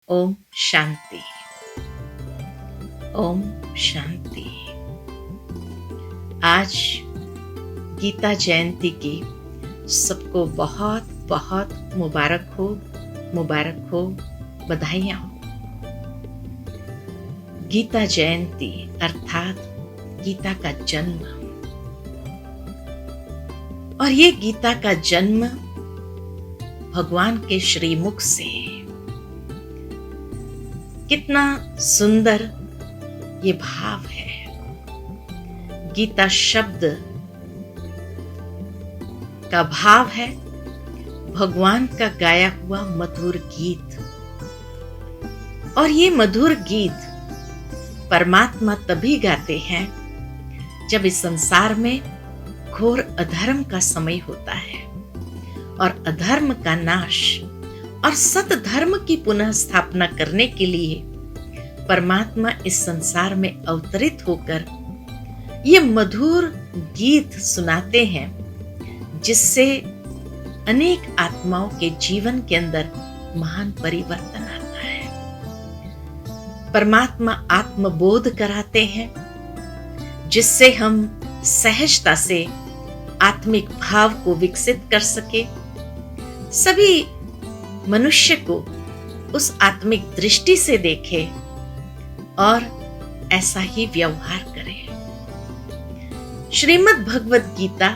ओम शांति। ओम शांति। आज गीता जयंती की सबको बहुत बहुत मुबारक हो, बधाइयाँ हो। गीता जयंती अर्थात गीता का जन्म। और ये गीता का जन्म भगवान के श्रीमुख से। कितना सुंदर ये भाव है। गीता शब्द का भाव है भगवान का गाया हुआ मधुर गीत। और ये मधुर गीत परमात्मा तभी गाते हैं जब इस संसार में घोर अधर्म का समय होता है और अधर्म का नाश और सत धर्म की पुनः स्थापना करने के लिए परमात्मा इस संसार में अवतरित होकर ये मधुर गीत सुनाते हैं, जिससे अनेक आत्माओं के जीवन के अंदर महान परिवर्तन आता है। परमात्मा आत्मबोध कराते हैं, जिससे हम सहजता से आत्मिक भाव को विकसित कर सके, सभी मनुष्य को उस आत्मिक दृष्टि से देखे और ऐसा ही व्यवहार करे। श्रीमद् भगवत गीता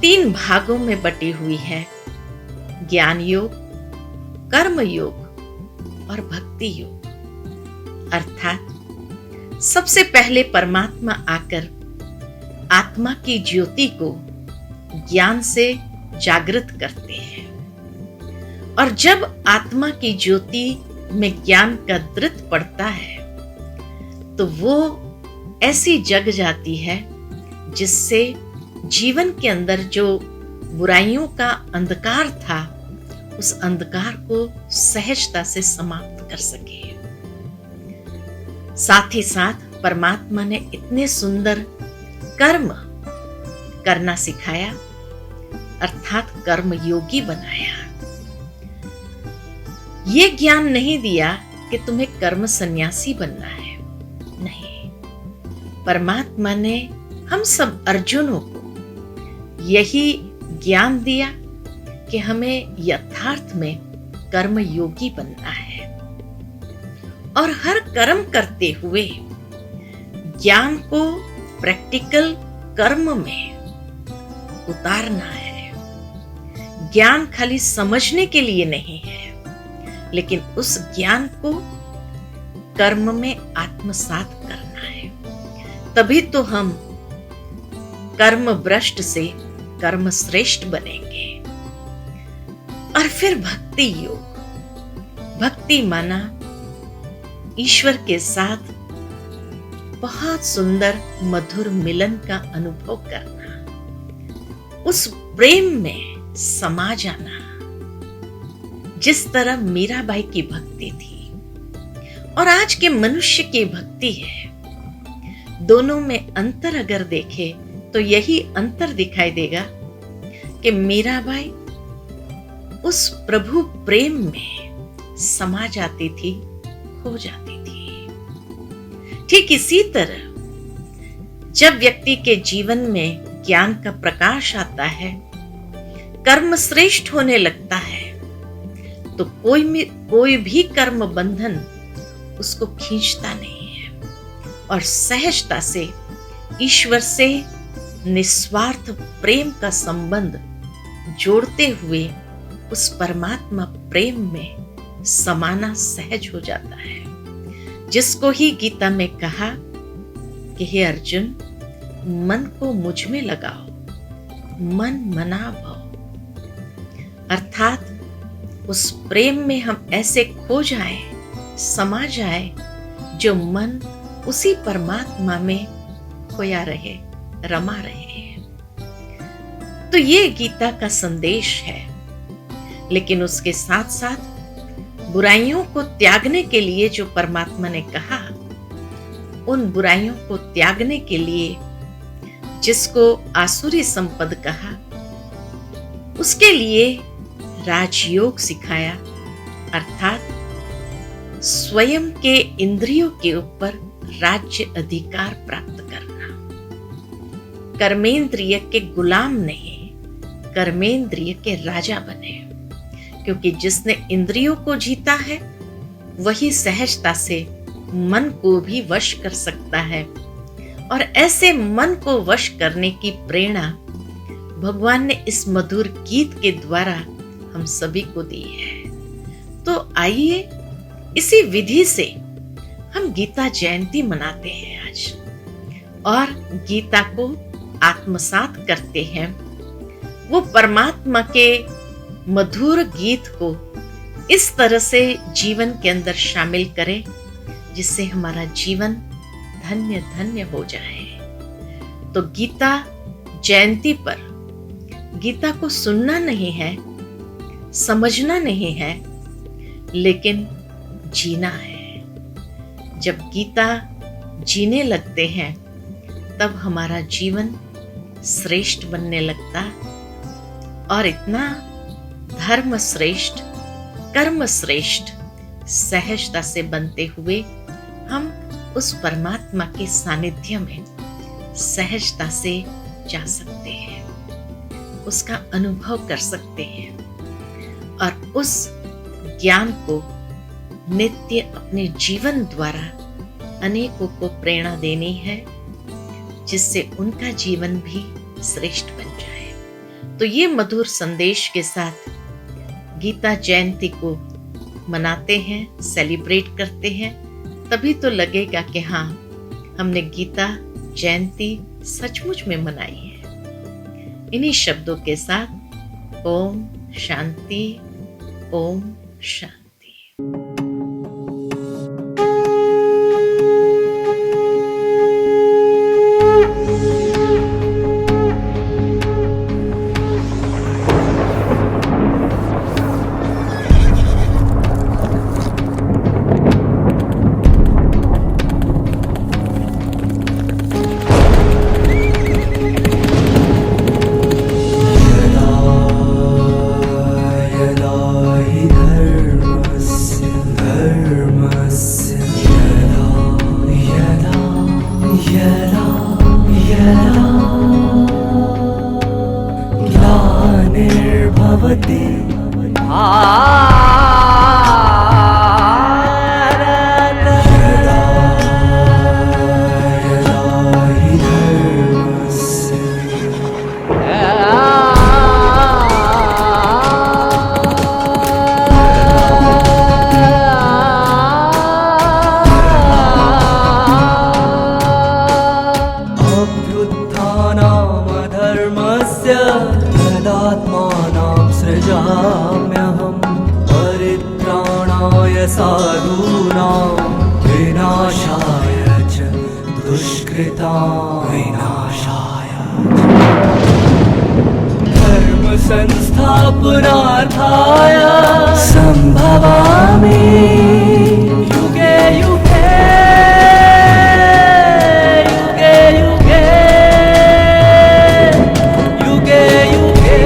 3 भागों में बटी हुई है, ज्ञान योग, कर्म योग और भक्ति योग। अर्थात सबसे पहले परमात्मा आकर आत्मा की ज्योति को ज्ञान से जागृत करते हैं। और जब आत्मा की ज्योति में ज्ञान का दृत पड़ता है तो वो ऐसी जग जाती है जिससे जीवन के अंदर जो बुराइयों का अंधकार था, उस अंधकार को सहजता से समाप्त कर सके। साथ ही साथ परमात्मा ने इतने सुंदर कर्म करना सिखाया, अर्थात कर्म योगी बनाया। ये ज्ञान नहीं दिया कि तुम्हें कर्म सन्यासी बनना है, नहीं। परमात्मा ने हम सब अर्जुनों को यही ज्ञान दिया कि हमें यथार्थ में कर्म योगी बनना है और हर कर्म करते हुए ज्ञान को प्रैक्टिकल कर्म में उतारना है। ज्ञान खाली समझने के लिए नहीं है, लेकिन उस ज्ञान को कर्म में आत्मसात करना है। तभी तो हम कर्म भ्रष्ट से कर्म श्रेष्ठ बनेंगे। और फिर भक्ति योग। भक्ति माना ईश्वर के साथ बहुत सुंदर मधुर मिलन का अनुभव करना, उस प्रेम में समा जाना, जिस तरह मीराबाई की भक्ति थी और आज के मनुष्य की भक्ति है। दोनों में अंतर अगर देखे तो यही अंतर दिखाई देगा कि मीराबाई उस प्रभु प्रेम में समा जाती थी, खो जाती थी। ठीक इसी तरह जब व्यक्ति के जीवन में ज्ञान का प्रकाश आता है, कर्म श्रेष्ठ होने लगता है, तो कोई भी कर्म बंधन उसको खींचता नहीं है और सहजता से ईश्वर से निस्वार्थ प्रेम का संबंध जोड़ते हुए उस परमात्मा प्रेम में समाना सहज हो जाता है, जिसको ही गीता में कहा कि हे अर्जुन, मन को मुझ में लगाओ, मन मना भव। अर्थात उस प्रेम में हम ऐसे खो जाएं, समा जाए, जो मन उसी परमात्मा में खोया रहे, रमा रहे। तो ये गीता का संदेश है। लेकिन उसके साथ साथ बुराइयों को त्यागने के लिए जो परमात्मा ने कहा, उन बुराइयों को त्यागने के लिए जिसको आसुरी संपद कहा, उसके लिए राजयोग सिखाया अर्थात स्वयं के इंद्रियों के ऊपर राज्य अधिकार प्राप्त करना। कर्मेंद्रिय के गुलाम नहीं, कर्मेंद्रिय के राजा बने, क्योंकि जिसने इंद्रियों को जीता है वही सहजता से मन को भी वश कर सकता है। और ऐसे मन को वश करने की प्रेरणा भगवान ने इस मधुर गीत के द्वारा हम सभी को दी है। तो आइए इसी विधि से हम गीता जयंती मनाते हैं आज, और गीता को आत्मसात करते हैं। वो परमात्मा के मधुर गीत को इस तरह से जीवन के अंदर शामिल करें जिससे हमारा जीवन धन्य धन्य हो जाए। तो गीता जयंती पर गीता को सुनना नहीं है, समझना नहीं है, लेकिन जीना है। जब गीता जीने लगते हैं तब हमारा जीवन श्रेष्ठ बनने लगता, और इतना धर्म श्रेष्ठ, कर्म श्रेष्ठ सहजता से बनते हुए हम उस परमात्मा के सानिध्य में सहजता से जा सकते हैं, उसका अनुभव कर सकते हैं, और उस ज्ञान को नित्य अपने जीवन द्वारा अनेकों को प्रेरणा देनी है, जिससे उनका जीवन भी श्रेष्ठ बन जाए। तो ये मधुर संदेश के साथ गीता जयंती को मनाते हैं, सेलिब्रेट करते हैं, तभी तो लगेगा कि हाँ, हमने गीता जयंती सचमुच में मनाई है। इन्हीं शब्दों के साथ ओम शांति, ओम शांति। साधूनां विनाशाय च दुष्कृतां विनाशाय धर्म संस्थापनार्थाय संभवामि युगे युगे युगे युगे युगे युगे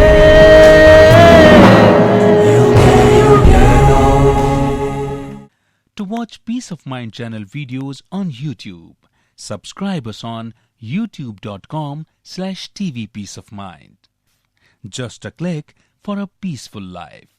युगे युगे। To watch Peace of Mind channel videos on YouTube, subscribe us on youtube.com/tvpeaceofmind. Just a click for a peaceful life.